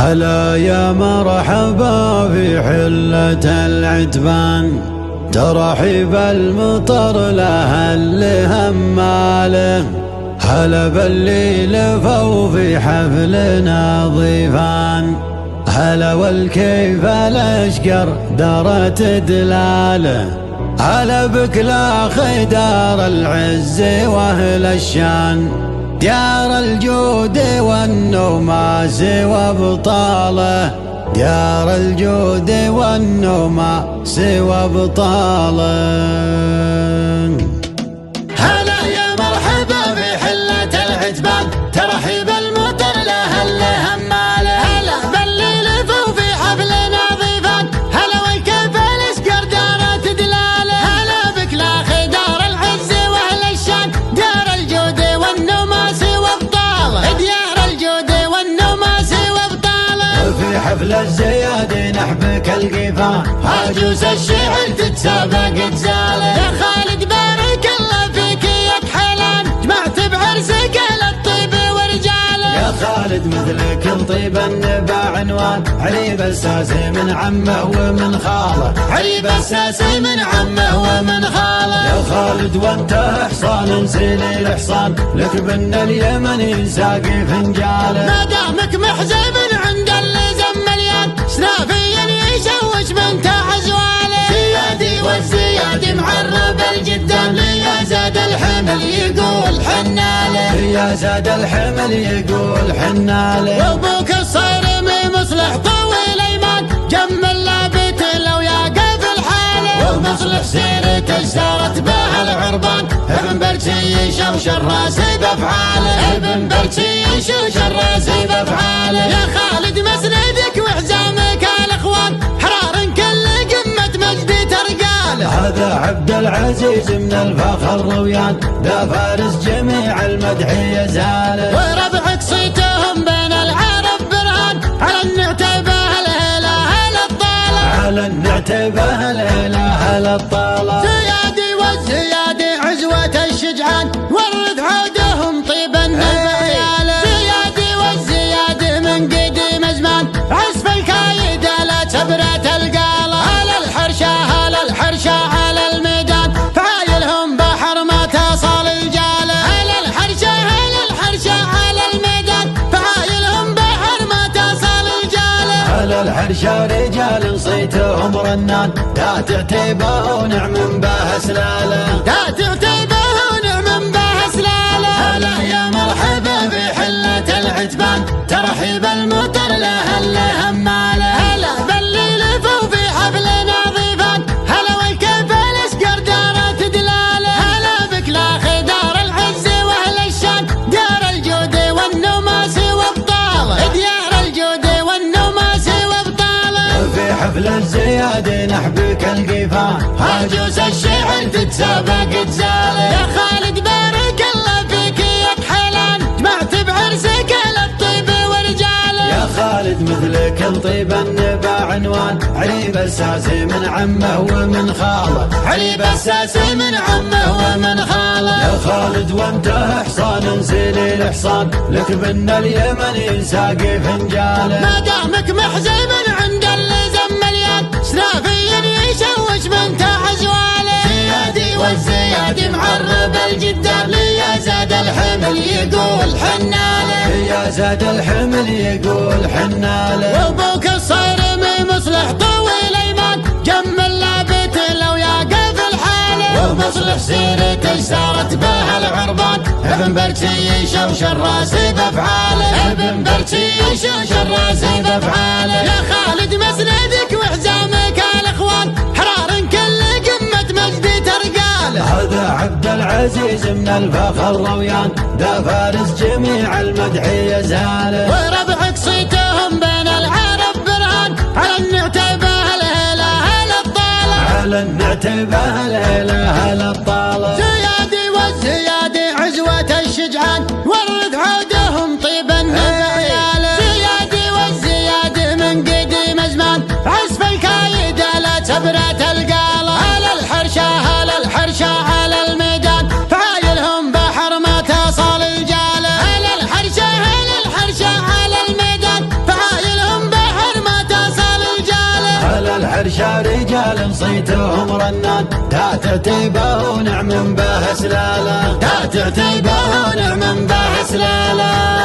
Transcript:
هلا يا مرحبا في حلة العتبان، ترحيب المطر لأهل هماله. هلا باللي لفوا في حفلنا ضيفان، هلا والكيف الاشقر دارت دلاله. هلا بك لا خدار العز واهل الشان، ديار الجود والنوماس وابطاله. ديار الجود والنوماس وابطاله. هلا يا مرحبا في حلة العتبان، ترحيب المطر لأهل هماله. هلا باللي لفوا في حفلنا ضيفان، هلا والكيف الاشقر دارت دلاله. هلا بك لا خدار العز واهل الشان، ديار الجود والنوماس وابطاله. ديار الجود والنوماس وابطاله. في حفل الزياد نحبك القفا، عجوز الشعر تتسابق تزاله. يا خالد بارك الله فيك يا كحلان، جمعت بعرسك للطيب ورجاله. يا خالد مثلك الطيب النبا عنوان، عريب الساسي من عمه ومن خاله. عريب الساسي من عمه ومن خاله. يا خالد وانت حصان نسيني الحصان، لك بن اليمن ساقي فنجاله. ما دامك محزب عند اللزم مليان، سلافيا يشوش من تحت زواله. زيادي والزيادي معرب الجدان، ليا زاد الحمل يقول حناله. يا زاد الحمل يقول حناله. وابوك الصارمي مصلح طويل ايمان، جمل لابت لو يقف الحاله. ومصلح سيرته سارت بها العربان، ابن برسي يشوش الراسي بافعاله. ابن برسي يشوش الراسي بافعاله. يا خالد مسندك وحزامك الاخوان، حرار كل قمه مجد ترقاله. هذا عبد العزيز من الفخر رويان، ذا فارس جميع المدح يزاله. وربعك صيتهم بين العرب برهان، على النعتبه الاله الطاله. على النعتبه الاله الطاله. زيادي والزيادي عزوة الشجعان، ورد عودهم طيب النبياله. زيادي والزيادي من قديم زمان، عزف الكايد لا تبرة القاله. على الحرشة على الحرشة على الميدان، فعايلهم بحر ما تصل الجاله. على الحرشة على الحرشة على الميدان، فعايلهم بحر ما تصل الجاله. على الحرشة رجال صيتهم رنان، لا تعتبه ونعم به سلاله. لا تعتبه ونعم به سلاله. هلا يا مرحبا في حلة العتبان، ترحيب المطر لأهل هماله. هلا باللي لفوا في حفلنا ضيفان، هلا والكيف الاشقر دارت دلاله. هلا بك لا خدار العز واهل الشان، ديار الجود والنوماس وابطاله. ديار الجود والنوماس وابطاله. في حفل الزياد نحبك القفا، عجوز الشعر تتسابق تزاله. يا خالد بارك الله فيك يا كحلان، جمعت بعرسك للطيب ورجاله. يا خالد مثلك الطيب النبا عنوان، عريب الساسي من عمه ومن خاله. عريب الساسي من عمه ومن خاله. يا خالد وانت حصان نسيني الحصان، لك بن اليمن ساقي فنجاله. ما دامك محزب عند اللزم مليان، سلافيا يشوش من تحت زواله. زيادي والزيادي معرب الجدان، ليا زاد الحمل يقول حناله. يا زاد الحمل يقول حناله. وابوك الصارمي مصلح طويل ايمان، جمل لابت لو يقف الحاله. ومصلح سيرته سارت بها العربان، ابن برسي يشوش الراسي بافعاله. ابن برسي يشوش الراسي بافعاله. يا خالد مسندك وحزامك الاخوان، حرار كل قمه مجد ترقاله. هذا عبد العزيز من الفخر رويان، ذا فارس جميع المدح يزاله. وربعك صيتهم بين العرب برهان، على النعتبه الاله الطاله. على النعتبه الاله الطاله. زيادي والزيادي عزوة الشجعان، ورد عودهم طيب النبياله. زيادي والزيادي من قديم زمان، عزف الكايد لا تبرة القاله. على الحرشة على الحرشة على الميدان، فعايلهم بحر ما تصل الجاله. على الحرشة على الحرشة على الميدان، فعايلهم الحرشة رجال صيتهم رنان تاتع تيبه ونعم به سلاله، تاتع تيبه ونعم به سلاله.